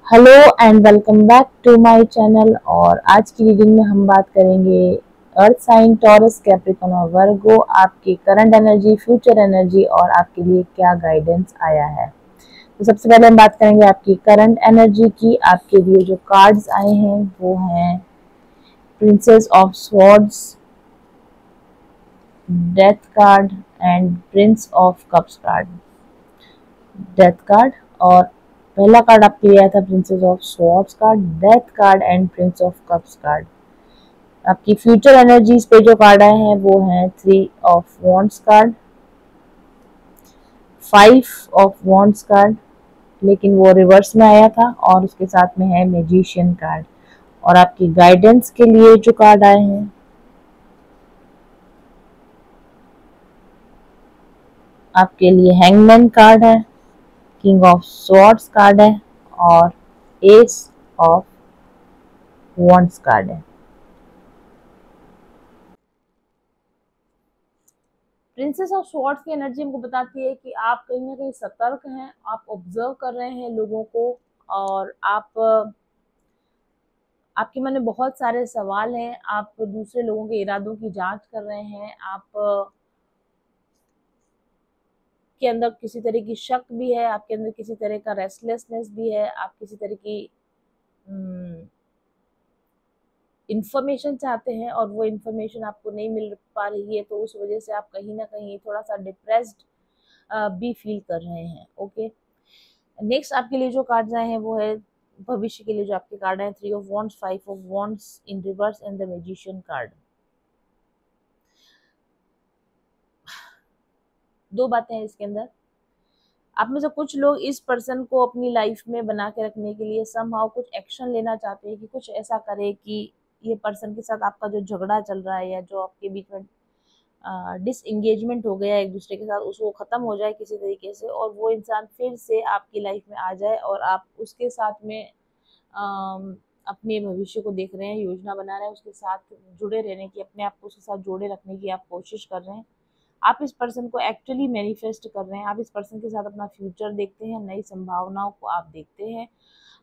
Hello and welcome back to my channel. और आज की रीडिंग में हम बात करेंगे अर्थ साइन टॉरस कैप्रिकॉर्न और वर्गो, आपकी करंट एनर्जी, फ्यूचर एनर्जी और आपके लिए क्या गाइडेंस आया है। तो सबसे पहले हम बात करेंगे आपकी करंट एनर्जी की। आपके लिए जो कार्ड्स आए हैं वो हैं princess of swords, death card and Prince of cups card. Death card और पहला कार्ड आपके लिए आया था princess of swords card, death card and Prince of cups card. आपकी फ्यूचर एनर्जीज पे जो कार्ड आए हैं वो हैं three of wands card, five of wands card, लेकिन वो रिवर्स में आया था, और उसके साथ में है मैजिशियन कार्ड। और आपकी गाइडेंस के लिए जो कार्ड आए हैं, आपके लिए हैंगमैन कार्ड है, किंग ऑफ स्वॉर्ड्स कार्ड है और एस ऑफ वॉन्ड्स कार्ड है। प्रिंसेस ऑफ स्वॉर्ड्स की एनर्जी हमको बताती है कि आप कहीं ना कहीं सतर्क हैं, आप ऑब्जर्व कर रहे हैं लोगों को, और आपके मन में बहुत सारे सवाल हैं, आप दूसरे लोगों के इरादों की जांच कर रहे हैं, आप के अंदर किसी तरह की शक भी है, आपके अंदर किसी तरह का रेस्टलेसनेस भी है, आप किसी तरह की इंफॉर्मेशन चाहते हैं और वो इंफॉर्मेशन आपको नहीं मिल पा रही है, तो उस वजह से आप कहीं ना कहीं थोड़ा सा डिप्रेस्ड भी फील कर रहे हैं। ओके, नेक्स्ट आपके लिए जो कार्ड्स आए हैं वो है भविष्य के लिए जो आपके कार्ड है three of wands, five of wands in reverse and the magician card. दो बातें हैं इसके अंदर। आप में से कुछ लोग इस पर्सन को अपनी लाइफ में बना के रखने के लिए समहाउ कुछ एक्शन लेना चाहते हैं कि कुछ ऐसा करे कि ये पर्सन के साथ आपका जो झगड़ा चल रहा है या जो आपके बीच में डिसएंगेजमेंट हो गया एक दूसरे के साथ, उसको ख़त्म हो जाए किसी तरीके से, और वो इंसान फिर से आपकी लाइफ में आ जाए और आप उसके साथ में अपने भविष्य को देख रहे हैं, योजना बना रहे हैं, उसके साथ जुड़े रहने की, अपने आप को उसके साथ जोड़े रखने की आप कोशिश कर रहे हैं। आप इस पर्सन को एक्चुअली मैनिफेस्ट कर रहे हैं, आप इस पर्सन के साथ अपना फ्यूचर देखते हैं, नई संभावनाओं को आप देखते हैं।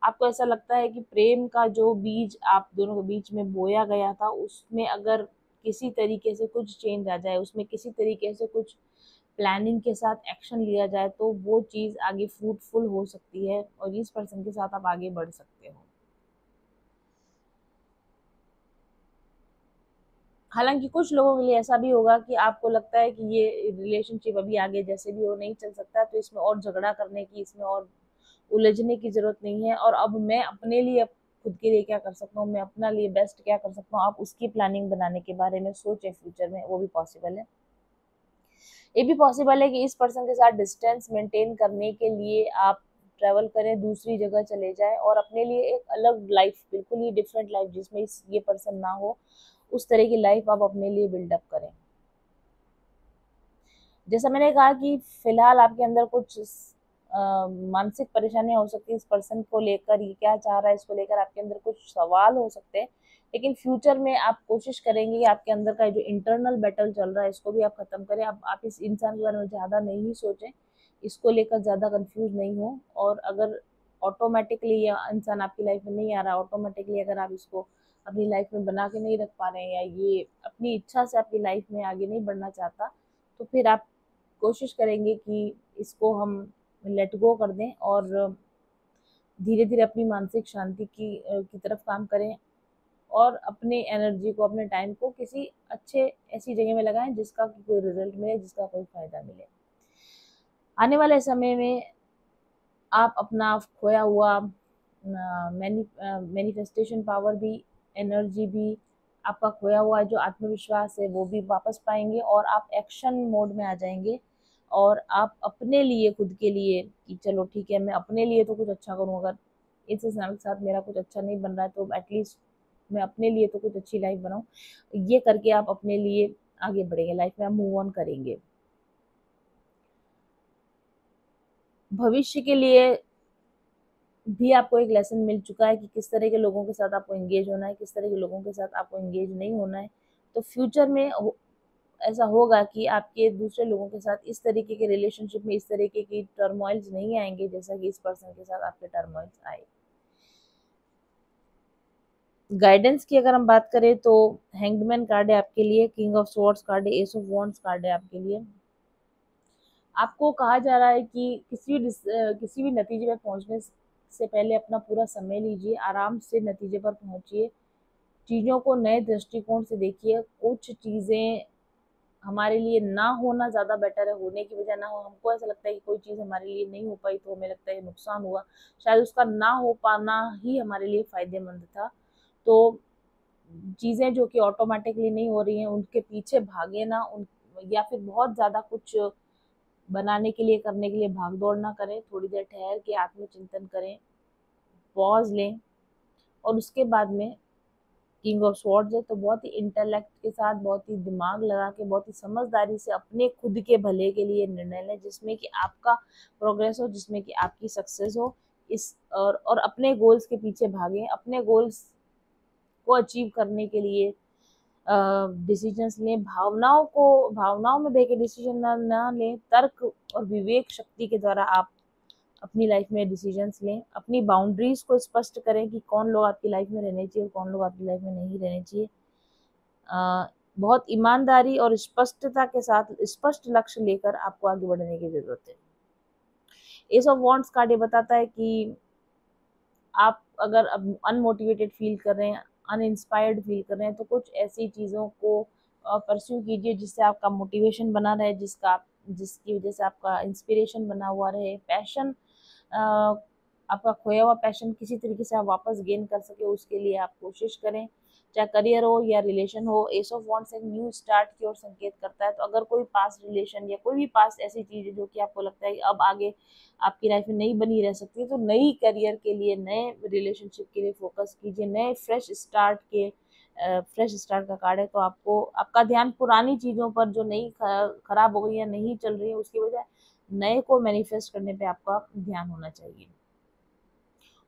आपको ऐसा लगता है कि प्रेम का जो बीज आप दोनों के बीच में बोया गया था, उसमें अगर किसी तरीके से कुछ चेंज आ जाए, उसमें किसी तरीके से कुछ प्लानिंग के साथ एक्शन लिया जाए, तो वो चीज़ आगे फ्रूटफुल हो सकती है और इस पर्सन के साथ आप आगे बढ़ सकते हो। हालांकि कुछ लोगों के लिए ऐसा भी होगा कि आपको लगता है कि ये रिलेशनशिप अभी आगे जैसे भी हो नहीं चल सकता, तो इसमें और झगड़ा करने की, इसमें और उलझने की जरूरत नहीं है, और अब मैं अपने लिए, अब खुद के लिए क्या कर सकता हूँ, मैं अपना लिए बेस्ट क्या कर सकता हूँ, आप उसकी प्लानिंग बनाने के बारे में सोचें फ्यूचर में, वो भी पॉसिबल है। ये भी पॉसिबल है कि इस पर्सन के साथ डिस्टेंस मेंटेन करने के लिए आप ट्रेवल करें, दूसरी जगह चले जाएं और अपने लिए एक अलग लाइफ, बिल्कुल ही डिफरेंट लाइफ जिसमें ये पर्सन ना हो, उस तरह की लाइफ आप अपने लिए बिल्डअप करें। जैसा मैंने कहा कि फिलहाल आपके अंदर कुछ मानसिक परेशानियां हो सकती है इस पर्सन को लेकर, ये क्या चाह रहा है इसको लेकर आपके अंदर कुछ सवाल हो सकते हैं, लेकिन फ्यूचर में आप कोशिश करेंगे कि आपके अंदर का जो इंटरनल बैटल चल रहा है इसको भी आप खत्म करें। आप इस इंसान के बारे में ज़्यादा नहीं सोचें, इसको लेकर ज़्यादा कंफ्यूज नहीं हो, और अगर ऑटोमेटिकली ये इंसान आपकी लाइफ में नहीं आ रहा, ऑटोमेटिकली अगर आप इसको अपनी लाइफ में बना के नहीं रख पा रहे हैं, या ये अपनी इच्छा से आपकी लाइफ में आगे नहीं बढ़ना चाहता, तो फिर आप कोशिश करेंगे कि इसको हम लेट गो कर दें और धीरे धीरे अपनी मानसिक शांति की तरफ काम करें, और अपने एनर्जी को, अपने टाइम को किसी अच्छे ऐसी जगह में लगाएं जिसका कोई रिजल्ट मिले, जिसका कोई फायदा मिले। आने वाले समय में आप अपना खोया हुआ मैनिफेस्टेशन पावर भी, एनर्जी भी, आपका खोया हुआ जो आत्मविश्वास है वो भी वापस पाएंगे, और आप एक्शन मोड में आ जाएंगे, और आप अपने लिए, खुद के लिए कि चलो ठीक है मैं अपने लिए तो कुछ अच्छा करूँ, अगर इस इंसान के साथ मेरा कुछ अच्छा नहीं बन रहा है तो एटलीस्ट मैं अपने लिए तो कुछ अच्छी लाइफ बनाऊँ। ये करके आप अपने लिए आगे बढ़ेंगे, लाइफ में आप मूव ऑन करेंगे। भविष्य के लिए भी आपको एक लेसन मिल चुका है कि किस तरह के लोगों के साथ आपको एंगेज होना है, किस तरह के लोगों के साथ आपको एंगेज नहीं होना है। तो फ्यूचर में ऐसा होगा कि आपके दूसरे लोगों के साथ इस तरीके के रिलेशनशिप में इस तरीके की टर्मोइल्स नहीं आएंगे जैसा कि इस पर्सन के साथ आपके टर्मोइल्स आए। गाइडेंस की अगर हम बात करें तो हैंगमैन कार्ड है आपके लिए, किंग ऑफ स्वॉर्ड्स कार्ड है, एस ऑफ वॉन्ड्स कार्ड है आपके लिए। आपको कहा जा रहा है कि किसी भी नतीजे पर पहुंचने से पहले अपना पूरा समय लीजिए, आराम से नतीजे पर पहुंचिए, चीज़ों को नए दृष्टिकोण से देखिए। कुछ चीज़ें हमारे लिए ना होना ज़्यादा बेटर है, होने की वजह ना हो। हमको ऐसा लगता है कि कोई चीज़ हमारे लिए नहीं हो पाई तो हमें लगता है नुकसान हुआ, शायद उसका ना हो पाना ही हमारे लिए फ़ायदेमंद था। तो चीज़ें जो कि ऑटोमेटिकली नहीं हो रही हैं उनके पीछे भागे ना, उन या फिर बहुत ज़्यादा कुछ बनाने के लिए करने के लिए भाग दौड़ ना करें। थोड़ी देर ठहर के आत्मचिंतन करें, पॉज लें, और उसके बाद में किंग ऑफ स्वॉर्ड्स है तो बहुत ही इंटेलेक्ट के साथ, बहुत ही दिमाग लगा के, बहुत ही समझदारी से अपने खुद के भले के लिए निर्णय लें, जिसमें कि आपका प्रोग्रेस हो, जिसमें कि आपकी सक्सेस हो। इस और अपने गोल्स के पीछे भागें, अपने गोल्स को अचीव करने के लिए डिसीजंस लें। भावनाओं में बह के डिसीजन ना लें, तर्क और विवेक शक्ति के द्वारा आप अपनी लाइफ में डिसीजंस लें। अपनी बाउंड्रीज को स्पष्ट करें कि कौन लोग आपकी लाइफ में रहने चाहिए और कौन लोग आपकी लाइफ में नहीं रहने चाहिए। बहुत ईमानदारी और स्पष्टता के साथ स्पष्ट लक्ष्य लेकर आपको आगे बढ़ने की जरूरत है। एस ऑफ वॉन्ड्स कार्ड ये बताता है कि आप अगर अब अनमोटिवेटेड फील कर रहे हैं, अनइंस्पायर्ड फील कर रहे हैं, तो कुछ ऐसी चीज़ों को परस्यू कीजिए जिससे आपका मोटिवेशन बना रहे, जिसकी वजह से आपका इंस्पिरेशन बना हुआ रहे। पैशन, आपका खोया हुआ पैशन किसी तरीके से आप वापस गेन कर सके, उसके लिए आप कोशिश करें। चाहे करियर हो या रिलेशन हो, एस ऑफ वॉन्ड्स एक न्यू स्टार्ट की ओर संकेत करता है। तो अगर कोई पास्ट रिलेशन या कोई भी पास्ट ऐसी चीज़ है जो कि आपको लगता है कि अब आगे आपकी लाइफ में नहीं बनी रह सकती, तो नई करियर के लिए, नए रिलेशनशिप के लिए फोकस कीजिए। नए फ्रेश स्टार्ट का कार्ड है, तो आपको आपका ध्यान पुरानी चीज़ों पर जो नई खराब हो गई या नहीं चल रही है उसकी बजाय नए को मैनिफेस्ट करने पे आपका ध्यान होना चाहिए।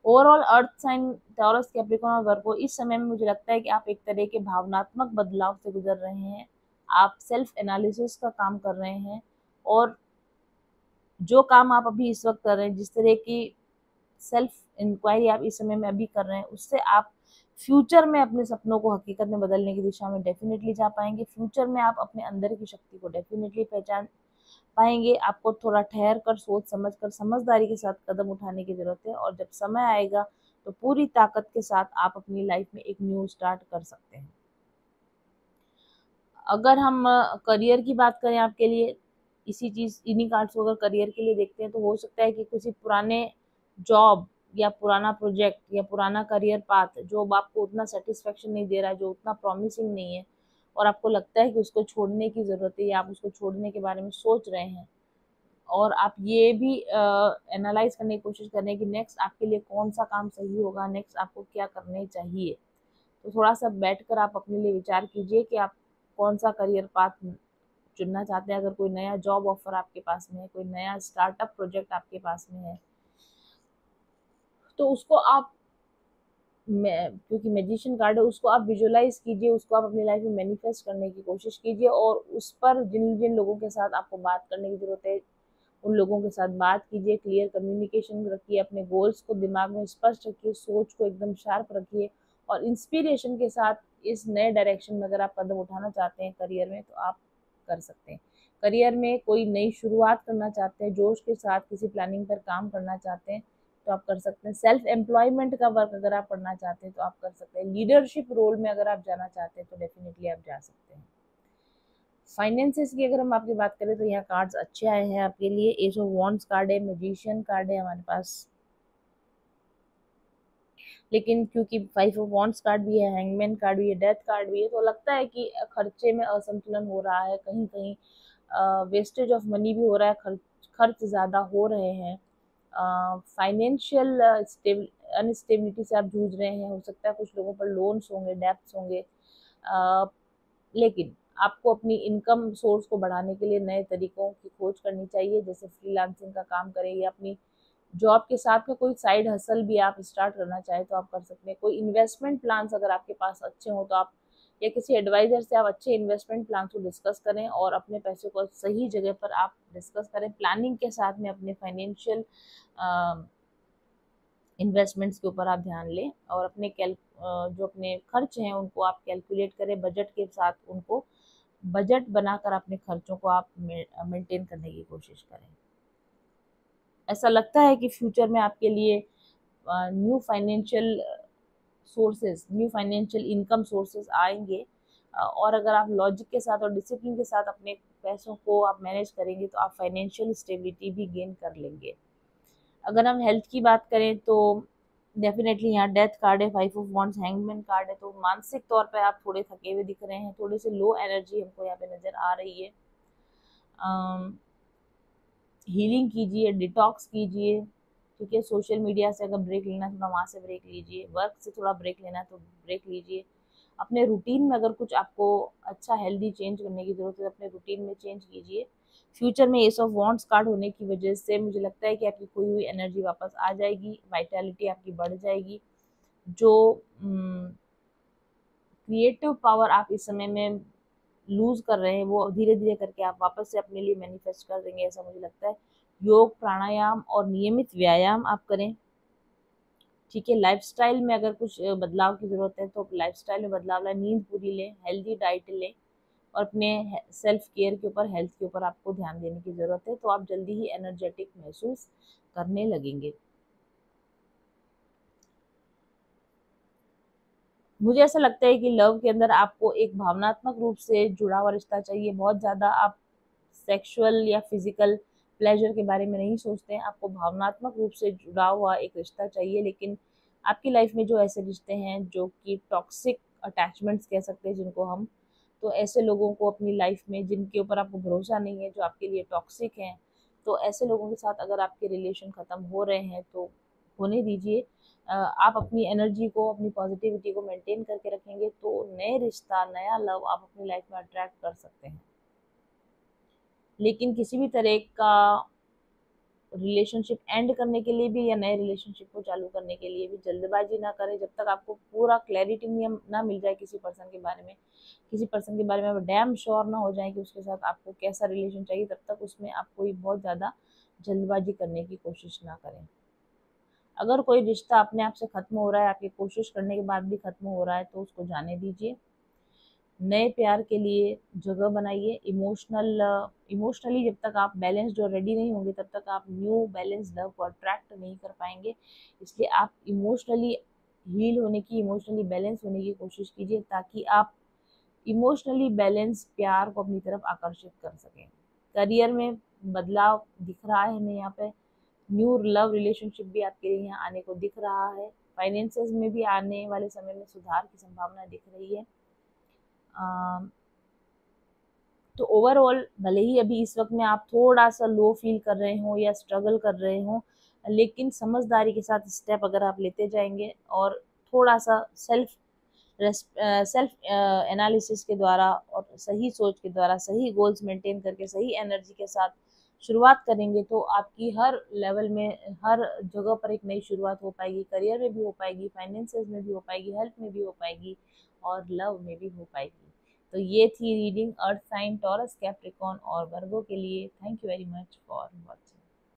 Overall earth sign Taurus, Capricorn और वर्गो, इस समय में मुझे लगता है कि आप एक तरह के भावनात्मक बदलाव से गुजर रहे हैं। आप सेल्फ एनालिसिस का काम कर रहे हैं, और जो काम आप अभी इस वक्त कर रहे हैं, जिस तरह की सेल्फ इंक्वायरी आप इस समय में अभी कर रहे हैं, उससे आप फ्यूचर में अपने सपनों को हकीकत में बदलने की दिशा में डेफिनेटली जा पाएंगे। फ्यूचर में आप अपने अंदर की शक्ति को डेफिनेटली पहचान पाएंगे। आपको थोड़ा ठहर कर, सोच समझ कर, समझदारी के साथ कदम उठाने की जरूरत है, और जब समय आएगा तो पूरी ताकत के साथ आप अपनी लाइफ में एक न्यू स्टार्ट कर सकते हैं। अगर हम करियर की बात करें आपके लिए, इन्हीं कार्ड्स को अगर करियर के लिए देखते हैं, तो हो सकता है कि किसी पुराने जॉब या पुराना प्रोजेक्ट या पुराना करियर पाथ जो अब आपको उतना सेटिस्फेक्शन नहीं दे रहा है, जो उतना प्रॉमिसिंग नहीं है, और आपको लगता है कि उसको छोड़ने की ज़रूरत है, या आप उसको छोड़ने के बारे में सोच रहे हैं, और आप ये भी एनालाइज करने की कोशिश कर रहे हैं कि नेक्स्ट आपके लिए कौन सा काम सही होगा, नेक्स्ट आपको क्या करने चाहिए। तो थोड़ा सा बैठकर आप अपने लिए विचार कीजिए कि आप कौन सा करियर पाथ चुनना चाहते हैं। अगर कोई नया जॉब ऑफर आपके पास में है, कोई नया स्टार्टअप प्रोजेक्ट आपके पास में है, तो उसको आप, क्योंकि मैजिशियन कार्ड है, उसको आप विजुअलाइज कीजिए, उसको आप अपनी लाइफ में मैनिफेस्ट करने की कोशिश कीजिए, और उस पर जिन जिन लोगों के साथ आपको बात करने की जरूरत है उन लोगों के साथ बात कीजिए। क्लियर कम्युनिकेशन रखिए, अपने गोल्स को दिमाग में स्पष्ट रखिए, सोच को एकदम शार्प रखिए, और इंस्पिरेशन के साथ इस नए डायरेक्शन में अगर आप कदम उठाना चाहते हैं करियर में, तो आप कर सकते हैं। करियर में कोई नई शुरुआत करना चाहते हैं, जोश के साथ किसी प्लानिंग पर काम करना चाहते हैं, तो आप कर सकते हैं। सेल्फ एम्प्लॉयमेंट का वर्क अगर आप करना चाहते हैं तो आप कर सकते हैं। लीडरशिप रोल में अगर आप जाना चाहते हैं तो डेफिनेटली आप जा सकते हैं। फाइनेंसेस की अगर हम आपकी बात करें तो यहाँ कार्ड्स अच्छे आए हैं आपके लिए। एज ऑफ वॉन्ड्स कार्ड है, मैजिशियन कार्ड है हमारे पास, लेकिन क्योंकि फाइव ऑफ वॉन्ड्स कार्ड भी है, हैंगमैन कार्ड भी है, डेथ कार्ड भी है, तो लगता है कि खर्चे में असंतुलन हो रहा है, कहीं कहीं वेस्टेज ऑफ मनी भी हो रहा है, खर्च ज़्यादा हो रहे हैं, फाइनेंशियल अनस्टेबिलिटी से आप जूझ रहे हैं। हो सकता है कुछ लोगों पर लोन्स होंगे, डेब्ट्स होंगे, लेकिन आपको अपनी इनकम सोर्स को बढ़ाने के लिए नए तरीकों की खोज करनी चाहिए, जैसे फ्रीलांसिंग का काम करें, या अपनी जॉब के साथ में कोई साइड हसल भी आप स्टार्ट करना चाहें तो आप कर सकते हैं। कोई इन्वेस्टमेंट प्लान्स अगर आपके पास अच्छे हो तो आप, या किसी एडवाइजर से आप अच्छे इन्वेस्टमेंट प्लान को डिस्कस करें, और अपने पैसे को सही जगह पर आप डिस्कस करें। प्लानिंग के साथ में अपने फाइनेंशियल इन्वेस्टमेंट्स के ऊपर आप ध्यान लें और जो अपने खर्च हैं उनको आप कैलकुलेट करें, बजट के साथ उनको बजट बनाकर अपने खर्चों को आप मेंटेन करने की कोशिश करें। ऐसा लगता है कि फ्यूचर में आपके लिए न्यू फाइनेंशियल इनकम सोर्सेज आएंगे, और अगर आप लॉजिक के साथ और डिसिप्लिन के साथ अपने पैसों को आप मैनेज करेंगे तो आप फाइनेंशियल स्टेबिलिटी भी गेन कर लेंगे। अगर हम हेल्थ की बात करें तो डेफिनेटली यहाँ डेथ कार्ड है, 5 ऑफ वॉन्ड्स, हैंगमैन कार्ड है, तो मानसिक तौर पे आप थोड़े थके हुए दिख रहे हैं, थोड़े से लो एनर्जी हमको यहाँ पे नज़र आ रही है। हीलिंग कीजिए, डिटॉक्स कीजिए, ठीक है। सोशल मीडिया से अगर ब्रेक लेना है थोड़ा वहाँ से ब्रेक लीजिए, वर्क से थोड़ा ब्रेक लेना है तो ब्रेक लीजिए। अपने रूटीन में अगर कुछ आपको अच्छा हेल्दी चेंज करने की ज़रूरत है अपने रूटीन में चेंज कीजिए। फ्यूचर में एस ऑफ वॉन्ड्स कार्ड होने की वजह से मुझे लगता है कि आपकी खोई हुई एनर्जी वापस आ जाएगी, वाइटैलिटी आपकी बढ़ जाएगी। जो क्रिएटिव पावर आप इस समय में लूज कर रहे हैं वो धीरे धीरे करके आप वापस से अपने लिए मैनिफेस्ट कर देंगे, ऐसा मुझे लगता है। योग, प्राणायाम और नियमित व्यायाम आप करें, ठीक है। लाइफस्टाइल में अगर कुछ बदलाव की ज़रूरत है तो लाइफस्टाइल में बदलाव लाएं, नींद पूरी लें, हेल्दी डाइट लें और अपने सेल्फ केयर के ऊपर, हेल्थ के ऊपर आपको ध्यान देने की ज़रूरत है, तो आप जल्दी ही एनर्जेटिक महसूस करने लगेंगे। मुझे ऐसा लगता है कि लव के अंदर आपको एक भावनात्मक रूप से जुड़ा हुआ रिश्ता चाहिए। बहुत ज़्यादा आप सेक्सुअल या फिजिकल प्लेजर के बारे में नहीं सोचते हैं, आपको भावनात्मक रूप से जुड़ा हुआ एक रिश्ता चाहिए। लेकिन आपकी लाइफ में जो ऐसे रिश्ते हैं जो कि टॉक्सिक अटैचमेंट्स कह सकते हैं जिनको हम, तो ऐसे लोगों को अपनी लाइफ में जिनके ऊपर आपको भरोसा नहीं है, जो आपके लिए टॉक्सिक हैं, तो ऐसे लोगों के साथ अगर आपके रिलेशन ख़त्म हो रहे हैं तो होने दीजिए। आप अपनी एनर्जी को, अपनी पॉजिटिविटी को मेंटेन करके रखेंगे तो नए रिश्ता, नया लव आप अपनी लाइफ में अट्रैक्ट कर सकते हैं। लेकिन किसी भी तरह का रिलेशनशिप एंड करने के लिए भी या नए रिलेशनशिप को चालू करने के लिए भी जल्दबाजी ना करें। जब तक आपको पूरा क्लैरिटी ना मिल जाए किसी पर्सन के बारे में, किसी पर्सन के बारे में आप डैम श्योर ना हो जाए कि उसके साथ आपको कैसा रिलेशन चाहिए, तब तक उसमें आप कोई बहुत ज़्यादा जल्दबाजी करने की कोशिश ना करें। अगर कोई रिश्ता अपने आप से ख़त्म हो रहा है, आपकी कोशिश करने के बाद भी ख़त्म हो रहा है, तो उसको जाने दीजिए। नए प्यार के लिए जगह बनाइए। इमोशनली जब तक आप बैलेंस्ड और रेडी नहीं होंगे तब तक आप न्यू बैलेंस लव को अट्रैक्ट नहीं कर पाएंगे। इसलिए आप इमोशनली हील होने की, इमोशनली बैलेंस होने की कोशिश कीजिए ताकि आप इमोशनली बैलेंस प्यार को अपनी तरफ आकर्षित कर सकें। करियर में बदलाव दिख रहा है हमें यहाँ पे, न्यू लव रिलेशनशिप भी आपके लिए यहाँ आने को दिख रहा है। फाइनेंसेस में भी आने वाले समय में सुधार की संभावना दिख रही है। तो ओवरऑल भले ही अभी इस वक्त में आप थोड़ा सा लो फील कर रहे हो या स्ट्रगल कर रहे हो, लेकिन समझदारी के साथ स्टेप अगर आप लेते जाएंगे और थोड़ा सा सेल्फ एनालिसिस के द्वारा और सही सोच के द्वारा, सही गोल्स मेंटेन करके, सही एनर्जी के साथ शुरुआत करेंगे तो आपकी हर लेवल में, हर जगह पर एक नई शुरुआत हो पाएगी। करियर में भी हो पाएगी, फाइनेंसेस में भी हो पाएगी, हेल्थ में भी हो पाएगी और लव में भी हो पाएगी। तो ये थी reading earth sign, Taurus, Capricorn और वर्गो के लिए। Thank you very much for watching.